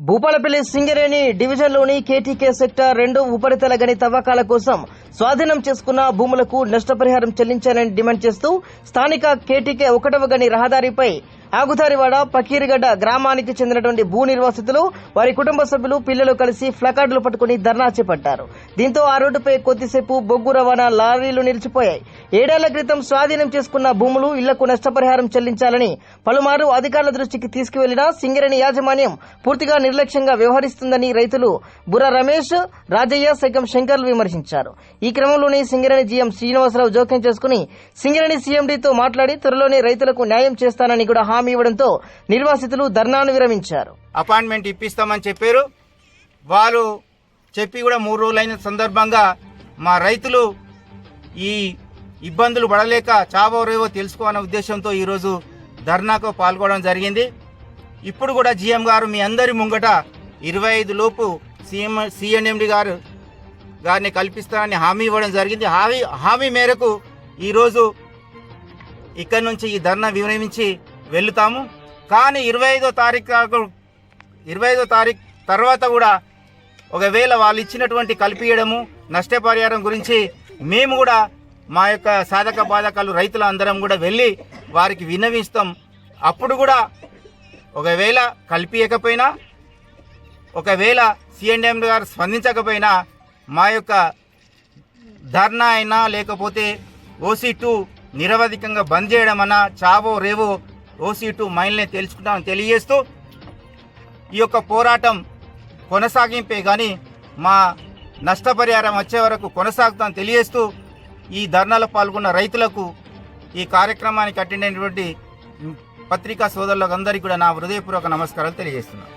భూపాలపల్లి సింగరేణి డివిజన్లోని KTK sector 2 ఉపరితల గని తవ్వకాల కోసం స్వాధీనం చేసుకున్న భూములకు నష్టపరిహారం చెల్లించాలని డిమాండ్ చేస్తూ స్థానిక కేటీకే 1వ గని రహదారిపై ఆగుతారివాడ పకీరిగడ్డ గ్రామానికి చెందినటువంటి భూ నిర్వాసితులు వారి కుటుంబ సభ్యులు పిల్లలు కలిసి ప్లకార్డులు పట్టుకుని ధర్నా చేపట్టారు. దీంతో ఆ రోడ్డుపై కొద్దిసేపు బొగ్గు రవాణా లారీలు నిలిచిపోయాయి. 7 ఏళ్ల క్రితం స్వాధీనం చేసుకున్న భూములు ఇళ్లకు నష్టపరిహారం చెల్లించాలని పలుమారు అధికారుల దృష్టికి తీసుకువెళ్లినా సింగరేణి యాజమాన్యం పూర్తిగా నిర్లక్ష్యంగా వ్యవహరిస్తుందని రైతులు బుర్ర రమేష్, రాజయ్య, సైకం శంకర్లు విమర్శించారు. ఈ క్రమంలోనే సింగరేణి జీఎం శ్రీనివాసరావు జోక్యం చేసుకుని సింగరేణి సీఎండీతో మాట్లాడి త్వరలోనే రైతులకు న్యాయం చేస్తానని కూడా హామీ ఇవ్వడంతో నిర్వాసితులు ధర్నాను విరమించారు. అపాయింట్మెంట్ ఇప్పిస్తామని చెప్పారు. వాళ్ళు చెప్పి కూడా 3 రోజులైన సందర్భంగా మా రైతులు ఈ ఇబ్బందులు పడలేక చావో రేవో తెలుసుకోవాలనే ఉద్దేశంతో ఈరోజు ధర్నాకు పాల్గొనడం జరిగింది. ఇప్పుడు కూడా జీఎం గారు మీ అందరి ముంగట 25 లోపు సిఎండి గారిని కల్పిస్తానని హామీ ఇవ్వడం జరిగింది. హామీ మేరకు ఈరోజు ఇక్కడి నుంచి ఈ ధర్నా విరమించి వెళ్తాము. కానీ 25వ తారీఖు తర్వాత కూడా ఒకవేళ వాళ్ళు ఇచ్చినటువంటి కల్పియడము నష్టపరిహారం గురించి మేము కూడా మా యొక్క సాధక బాధకాలు రైతుల అందరం కూడా వెళ్ళి వారికి విన్నవిస్తాం. అప్పుడు కూడా ఒకవేళ కల్పియకపోయినా, ఒకవేళ సిఎండి గారు స్పందించకపోయినా మా యొక్క ధర్నా అయినా లేకపోతే OC2 నిరవధికంగా బంద్ చేయడం అన్నా చావో రేవో OC2 మైల్నే తెలుసుకుంటామని తెలియజేస్తూ ఈ యొక్క పోరాటం కొనసాగింపే కానీ మా నష్టపరిహారం వచ్చే వరకు కొనసాగుతామని తెలియజేస్తూ ఈ ధర్నాలో పాల్గొన్న రైతులకు ఈ కార్యక్రమానికి అటెండ్ అయినటువంటి పత్రికా సోదరులకు అందరికీ కూడా నా హృదయపూర్వక నమస్కారాలు తెలియజేస్తున్నాను.